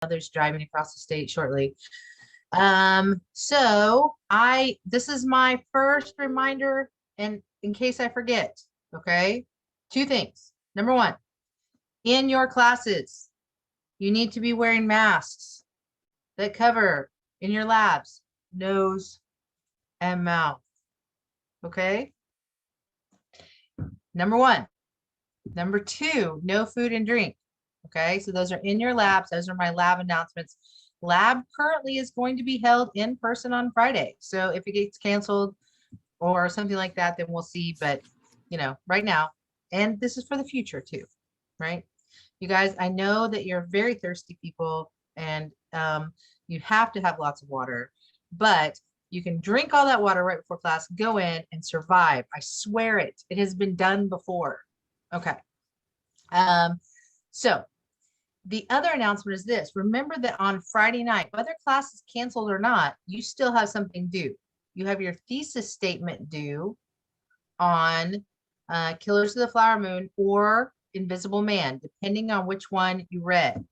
others driving across the state shortly. This is my first reminder, and in case I forget, okay, two things. Number one, in your classes, you need to be wearing masks that cover in your labs, nose and mouth. Okay. Number one. Number two, no food and drink. Okay. So those are in your labs. Those are my lab announcements. Lab currently is going to be held in person on Friday. So if it gets canceled or something like that, then we'll see. But, you know, right now, and this is for the future too, right? You guys, I know that you're very thirsty people, and you have to have lots of water, but you can drink all that water right before class, go in and survive. I swear it. It has been done before. Okay. So the other announcement is this. Remember that on Friday night, whether class is canceled or not, you still have something due. You have your thesis statement due on Killers of the Flower Moon or Invisible Man, depending on which one you read.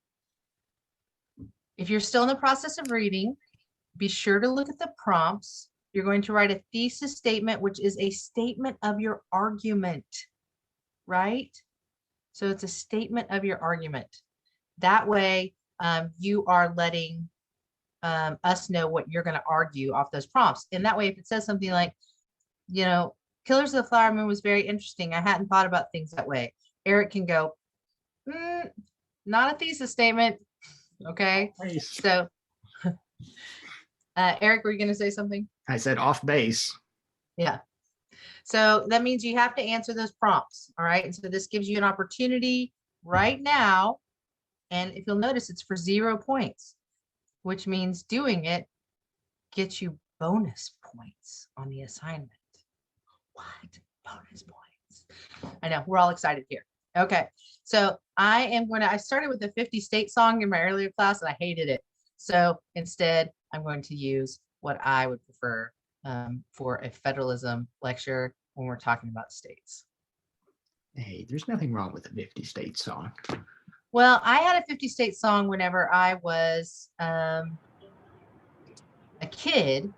If you're still in the process of reading, be sure to look at the prompts. You're going to write a thesis statement, which is a statement of your argument, right? So it's a statement of your argument. That way, you are letting us know what you're going to argue off those prompts. And that way, if it says something like, you know, Killers of the Flower Moon was very interesting. I hadn't thought about things that way. Eric can go, not a thesis statement. Okay. Nice. So, Eric, were you going to say something? I said off base. Yeah. So that means you have to answer those prompts. All right. And so this gives you an opportunity right now. And if you'll notice, it's for 0 points, which means doing it gets you bonus points on the assignment. What? Bonus points. I know, we're all excited here. Okay. So I started with the 50 state song in my earlier class and I hated it. So instead, I'm going to use what I would prefer for a federalism lecture when we're talking about states. Hey, there's nothing wrong with a 50 state song. Well, I had a 50 state song whenever I was a kid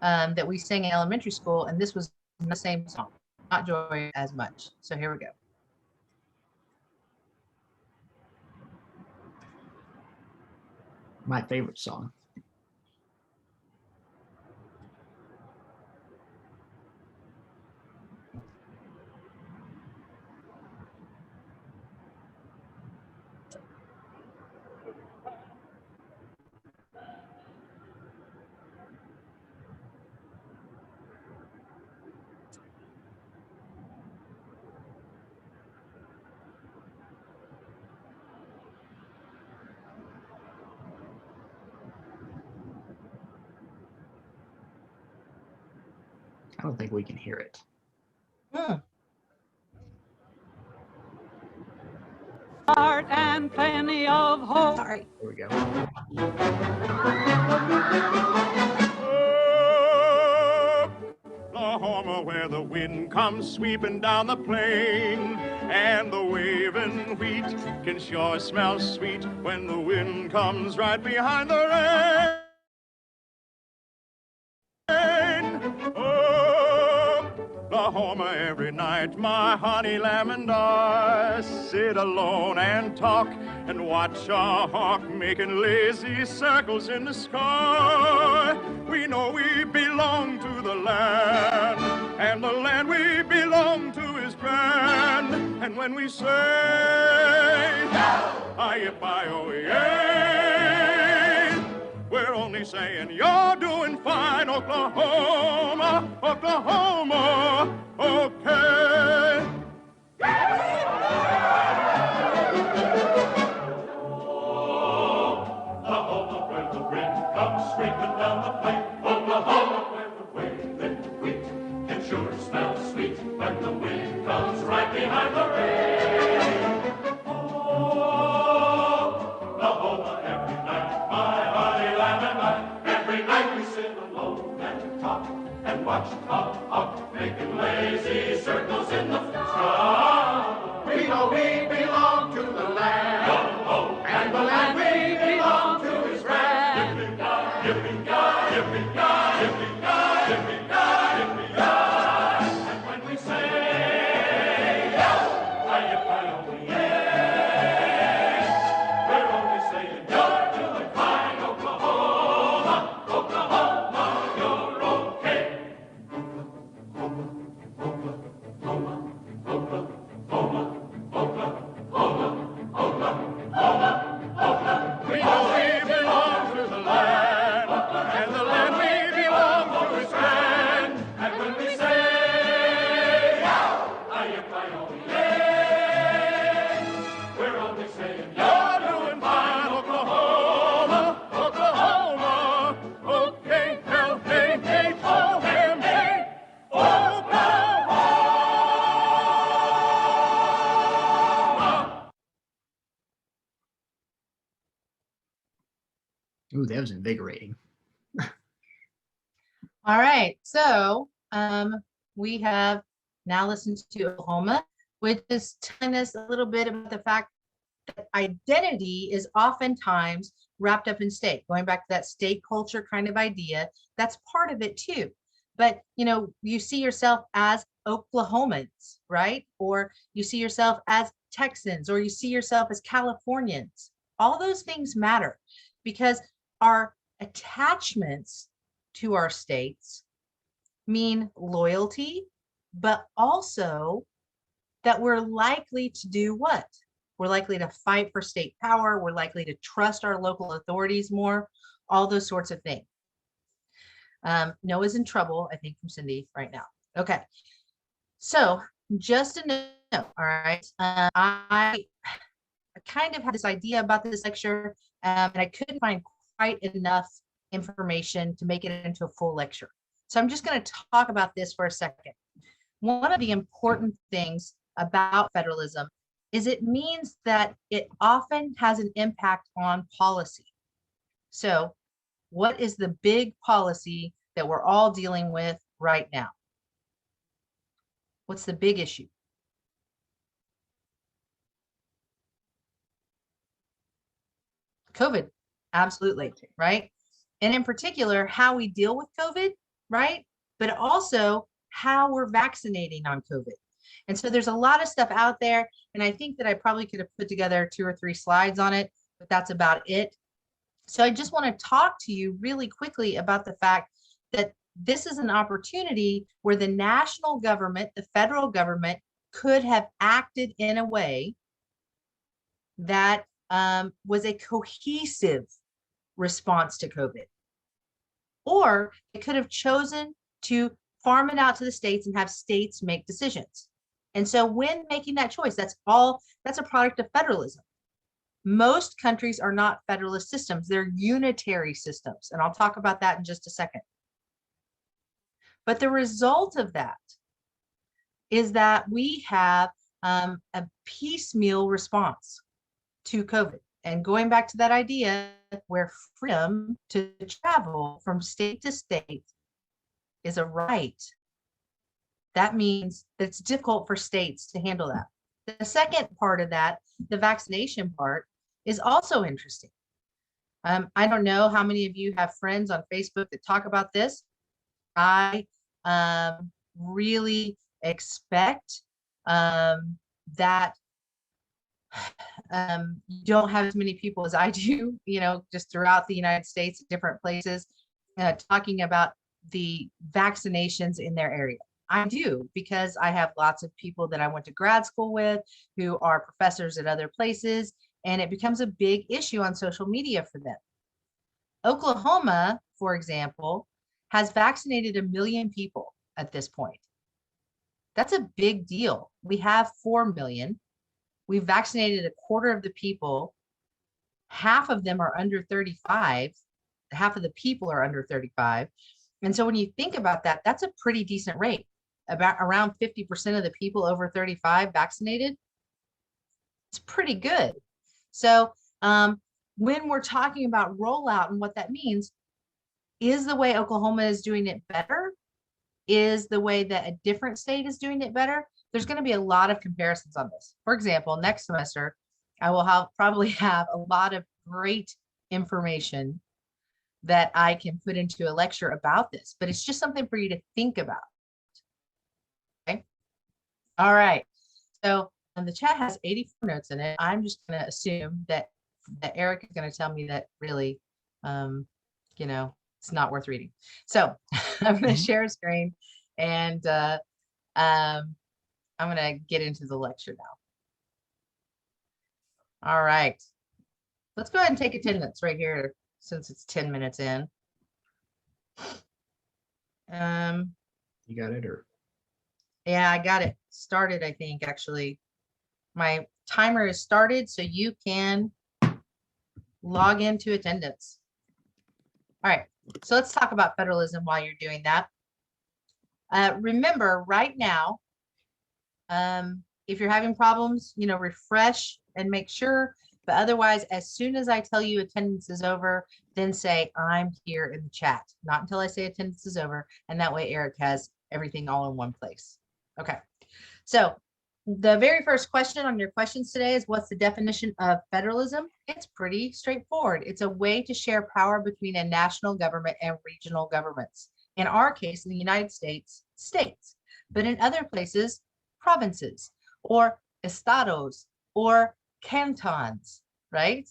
that we sang in elementary school, and this was the same song, not Joy as much. So here we go. My favorite song. I don't think we can hear it. Heart and plenty of hope. Sorry. There we go. Oklahoma, where the wind comes sweeping down the plain, and the waving wheat can sure smell sweet when the wind comes right behind the rain. Oklahoma, every night my honey lamb and I sit alone and talk and watch a hawk making lazy circles in the sky. We know we belong to the land, and the land we belong to is grand. And when we say, "Hi-yi-fi-oh-yay," we're only saying you're doing fine, Oklahoma, Oklahoma, okay. Oklahoma, where the wind comes sweeping down the plain, Oklahoma, where the waving wheat can sure smell sweet when the wind comes right behind the rain. Oklahoma, every night, my honey lamb and I, every night we sit alone and talk and watch a hawk making lazy circles in the sky. We know we belong to the land, and the land we Ooh, that was invigorating. All right, so we have now listened to Oklahoma, which is telling us a little bit about the fact that identity is oftentimes wrapped up in state. Going back to that state culture kind of idea, that's part of it too. But you see yourself as Oklahomans, right? Or you see yourself as Texans, or you see yourself as Californians. All those things matter because our attachments to our states mean loyalty, but also that we're likely to do what? We're likely to fight for state power. We're likely to trust our local authorities more, all those sorts of things. Noah's in trouble, I think, from Cindy right now. Okay. So just to know, all right, I kind of had this idea about this lecture, and I couldn't find quite enough information to make it into a full lecture. So I'm just going to talk about this for a second. One of the important things about federalism is it means that it often has an impact on policy. So what is the big policy that we're all dealing with right now? What's the big issue? COVID, absolutely, right? And in particular, how we deal with COVID, right? But also how we're vaccinating on COVID. And so there's a lot of stuff out there. And I think that I probably could have put together 2 or 3 slides on it, but that's about it. So I just want to talk to you really quickly about the fact that this is an opportunity where the national government, the federal government, could have acted in a way that was a cohesive response to COVID. Or it could have chosen to farm it out to the states and have states make decisions. And so when making that choice, that's a product of federalism. Most countries are not federalist systems, they're unitary systems. And I'll talk about that in just a second. But the result of that is that we have a piecemeal response to COVID. And going back to that idea where freedom to travel from state to state is a right, that means it's difficult for states to handle that. The second part of that, the vaccination part, is also interesting. I don't know how many of you have friends on Facebook that talk about this. I really expect that you don't have as many people as I do, just throughout the United States, different places, talking about the vaccinations in their area. I do, because I have lots of people that I went to grad school with who are professors at other places, and it becomes a big issue on social media for them. Oklahoma, for example, has vaccinated 1 million people at this point. That's a big deal. We have 4 million. We've vaccinated 1/4 of the people. Half of them are under 35. Half of the people are under 35. And so when you think about that, that's a pretty decent rate. About around 50% of the people over 35 vaccinated. It's pretty good. So when we're talking about rollout and what that means, is the way Oklahoma is doing it better? Is the way that a different state is doing it better? There's going to be a lot of comparisons on this. For example, next semester, I will probably have a lot of great information that I can put into a lecture about this, but it's just something for you to think about. Okay. All right. So the chat has 84 notes in it. I'm just going to assume that Eric is going to tell me that really, it's not worth reading. So I'm going to share a screen, and I'm going to get into the lecture now. All right. Let's go ahead and take attendance right here since it's 10 minutes in. You got it, or? Yeah, I got it started, I think, actually. My timer is started, so you can log into attendance. All right, so let's talk about federalism while you're doing that. Remember, right now, if you're having problems, refresh and make sure. But otherwise, as soon as I tell you attendance is over, then say I'm here in the chat, not until I say attendance is over. And that way Eric has everything all in one place. Okay. So the very first question on your questions today is, what's the definition of federalism? It's pretty straightforward. It's a way to share power between a national government and regional governments. In our case, in the United States, states, but in other places, provinces or estados or cantons, right?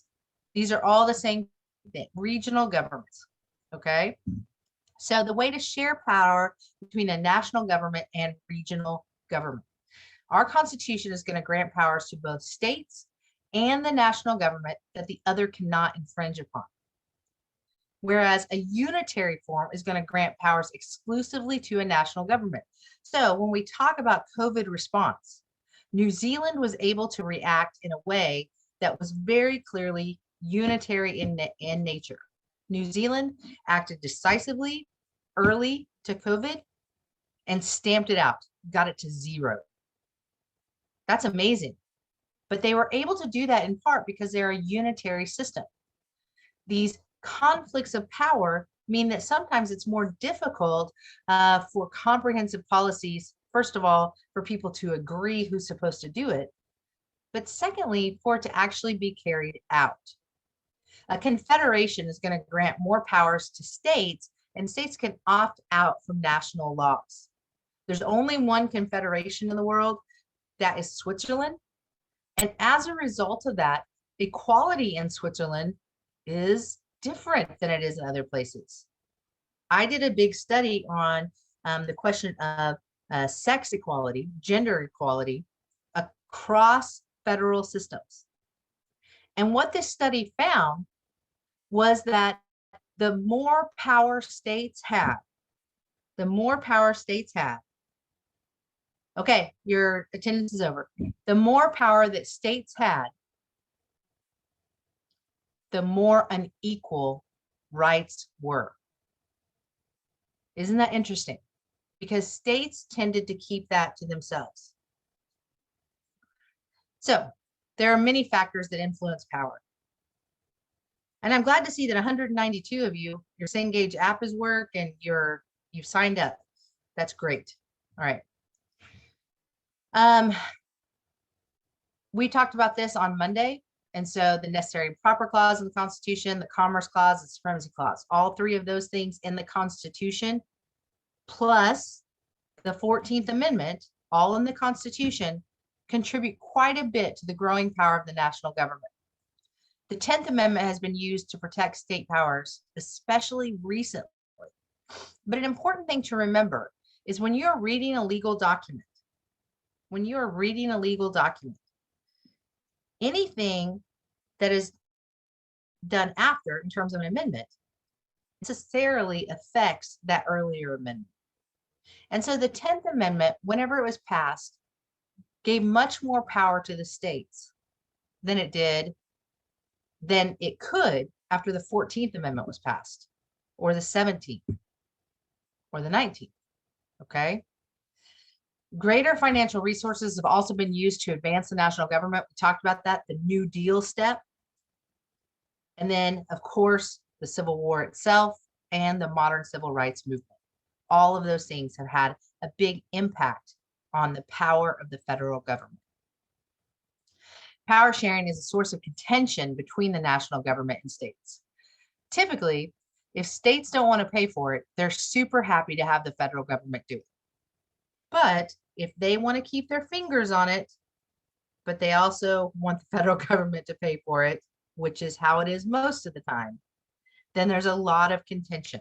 These are all the same thing, regional governments, okay? So the way to share power between a national government and regional government. Our Constitution is going to grant powers to both states and the national government that the other cannot infringe upon. Whereas a unitary form is going to grant powers exclusively to a national government. So when we talk about COVID response, New Zealand was able to react in a way that was very clearly unitary in nature. New Zealand acted decisively early to COVID and stamped it out, got it to 0. That's amazing. But they were able to do that in part because they're a unitary system. These conflicts of power mean that sometimes it's more difficult for comprehensive policies, first of all, for people to agree who's supposed to do it, but secondly, for it to actually be carried out. A confederation is going to grant more powers to states, and states can opt out from national laws. There's only one confederation in the world, that is Switzerland. And as a result of that, equality in Switzerland is different than it is in other places. I did a big study on the question of sex equality, gender equality across federal systems. And what this study found was that the more power states have, okay, your attendance is over. The more power that states had, the more unequal rights were. Isn't that interesting? Because states tended to keep that to themselves. So there are many factors that influence power. And I'm glad to see that 192 of you, your Cengage app is work and you've signed up. That's great. All right. We talked about this on Monday. And so the necessary and proper clause in the Constitution, the Commerce Clause, the Supremacy Clause, all three of those things in the Constitution, plus the 14th Amendment, all in the Constitution, contribute quite a bit to the growing power of the national government. The 10th Amendment has been used to protect state powers, especially recently. But an important thing to remember is when you're reading a legal document, anything that is done after in terms of an amendment necessarily affects that earlier amendment. And so the 10th Amendment, whenever it was passed, gave much more power to the states than it could after the 14th Amendment was passed, or the 17th, or the 19th, okay? Greater financial resources have also been used to advance the national government. We talked about that, the New Deal step. And then, of course, the Civil War itself and the modern civil rights movement. All of those things have had a big impact on the power of the federal government. Power sharing is a source of contention between the national government and states. Typically, if states don't want to pay for it, they're super happy to have the federal government do it. But if they want to keep their fingers on it, but they also want the federal government to pay for it, which is how it is most of the time, then there's a lot of contention.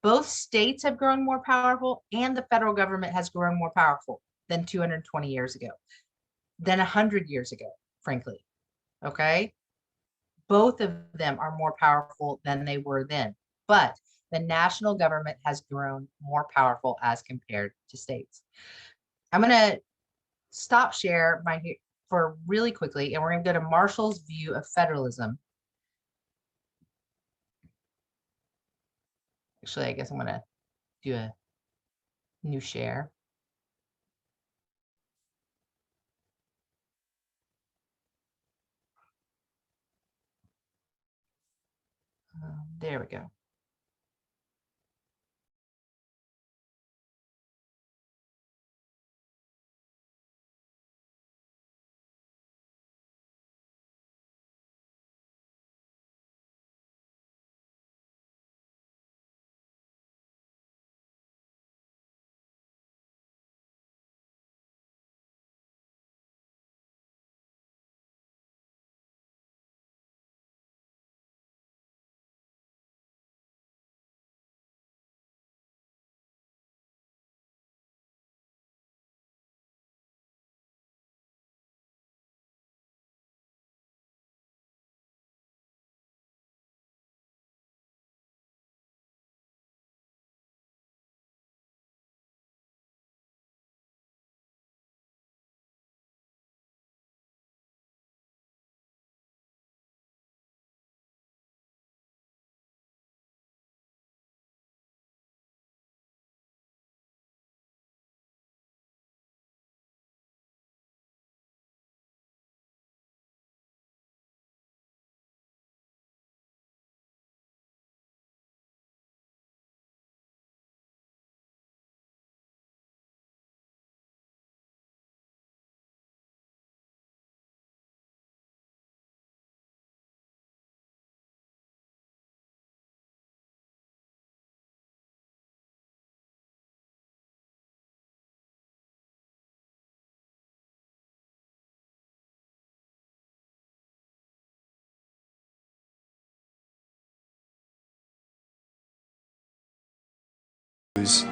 Both states have grown more powerful and the federal government has grown more powerful than 220 years ago, than 100 years ago, frankly, okay? Both of them are more powerful than they were then, but the national government has grown more powerful as compared to states. I'm gonna stop share for really quickly, and we're gonna go to Marshall's view of federalism. Actually, I guess I'm gonna do a new share. There we go.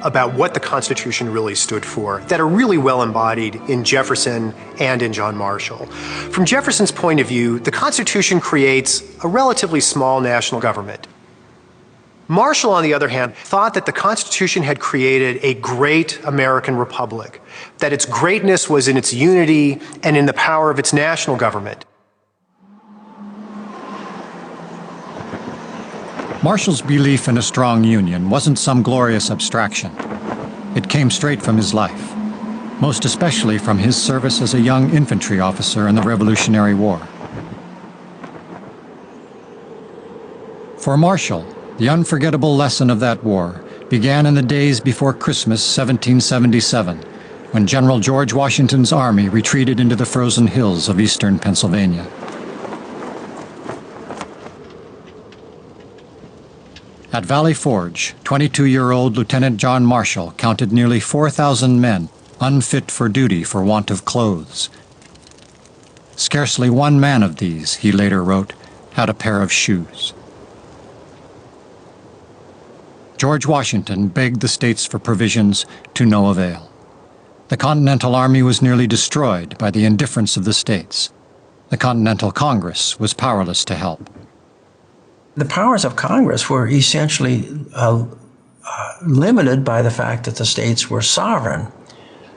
About what the Constitution really stood for that are really well embodied in Jefferson and in John Marshall. From Jefferson's point of view, the Constitution creates a relatively small national government. Marshall, on the other hand, thought that the Constitution had created a great American republic, that its greatness was in its unity and in the power of its national government. Marshall's belief in a strong union wasn't some glorious abstraction. It came straight from his life, most especially from his service as a young infantry officer in the Revolutionary War. For Marshall, the unforgettable lesson of that war began in the days before Christmas 1777, when General George Washington's army retreated into the frozen hills of eastern Pennsylvania. At Valley Forge, 22-year-old Lieutenant John Marshall counted nearly 4,000 men unfit for duty for want of clothes. Scarcely one man of these, he later wrote, had a pair of shoes. George Washington begged the states for provisions to no avail. The Continental Army was nearly destroyed by the indifference of the states. The Continental Congress was powerless to help. The powers of Congress were essentially limited by the fact that the states were sovereign.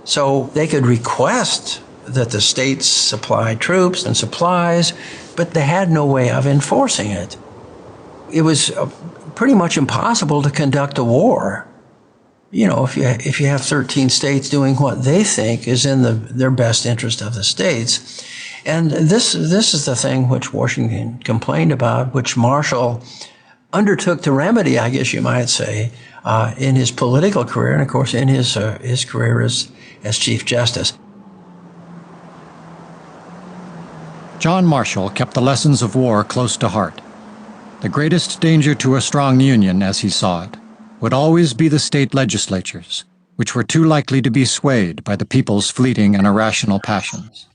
So they could request that the states supply troops and supplies, but they had no way of enforcing it. It was pretty much impossible to conduct a war. You know, if you have 13 states doing what they think is in their best interest of the states. And this is the thing which Washington complained about, which Marshall undertook to remedy, I guess you might say, in his political career, and of course in his career as Chief Justice. John Marshall kept the lessons of war close to heart. The greatest danger to a strong union, as he saw it, would always be the state legislatures, which were too likely to be swayed by the people's fleeting and irrational passions.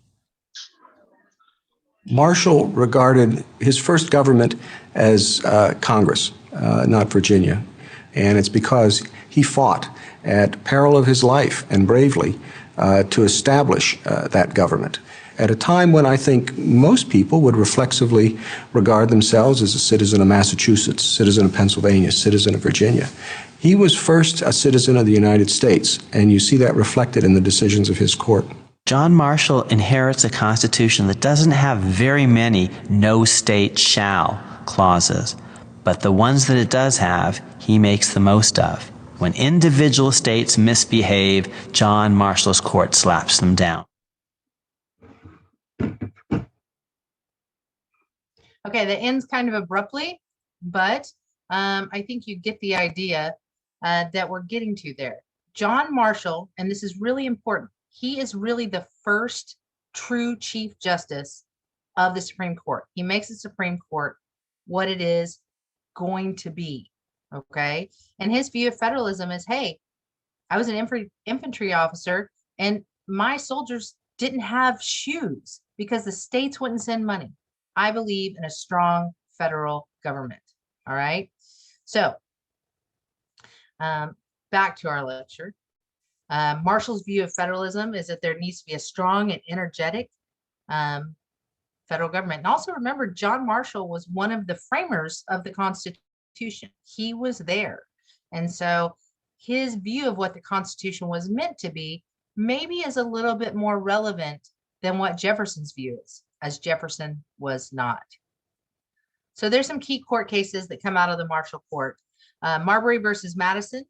Marshall regarded his first government as Congress, not Virginia. And it's because he fought at peril of his life and bravely to establish that government at a time when I think most people would reflexively regard themselves as a citizen of Massachusetts, citizen of Pennsylvania, citizen of Virginia. He was first a citizen of the United States, and you see that reflected in the decisions of his court. John Marshall inherits a constitution that doesn't have very many no state shall clauses, but the ones that it does have, he makes the most of. When individual states misbehave, John Marshall's court slaps them down. Okay, that ends kind of abruptly, but I think you get the idea that we're getting to there. John Marshall, and this is really important, he is really the first true Chief Justice of the Supreme Court. He makes the Supreme Court what it is going to be, okay? And his view of federalism is, hey, I was an infantry officer and my soldiers didn't have shoes because the states wouldn't send money. I believe in a strong federal government, all right? So back to our lecture. Marshall's view of federalism is that there needs to be a strong and energetic federal government. And also remember, John Marshall was one of the framers of the Constitution. He was there. And so his view of what the Constitution was meant to be maybe is a little bit more relevant than what Jefferson's view is, as Jefferson was not. So there's some key court cases that come out of the Marshall Court. Marbury versus Madison,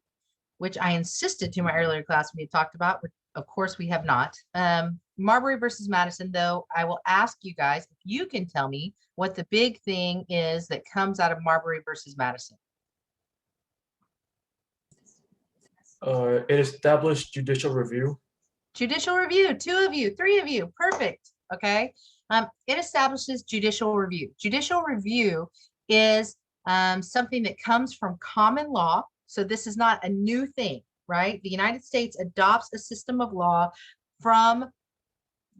which I insisted to my earlier class we had talked about, but of course we have not. Marbury versus Madison, though, I will ask you guys if you can tell me what the big thing is that comes out of Marbury versus Madison. It established judicial review. Judicial review, 2 of you, 3 of you, perfect, okay? It establishes judicial review. Judicial review is something that comes from common law. So this is not a new thing, right? The United States adopts a system of law from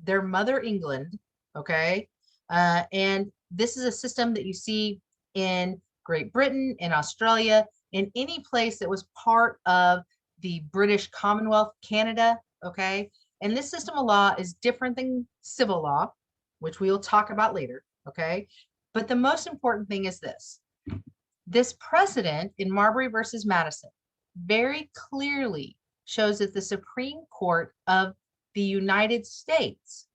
their mother England, okay? And this is a system that you see in Great Britain, in Australia, in any place that was part of the British Commonwealth, Canada, okay? And this system of law is different than civil law, which we will talk about later, okay? But the most important thing is this. This precedent in Marbury versus Madison very clearly shows that the Supreme Court of the United States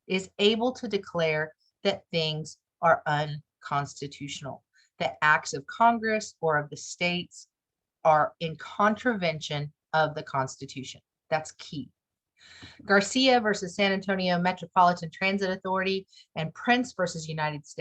is able to declare that things are unconstitutional, that acts of Congress or of the states are in contravention of the Constitution. That's key. Garcia versus San Antonio Metropolitan Transit Authority and Prince versus United States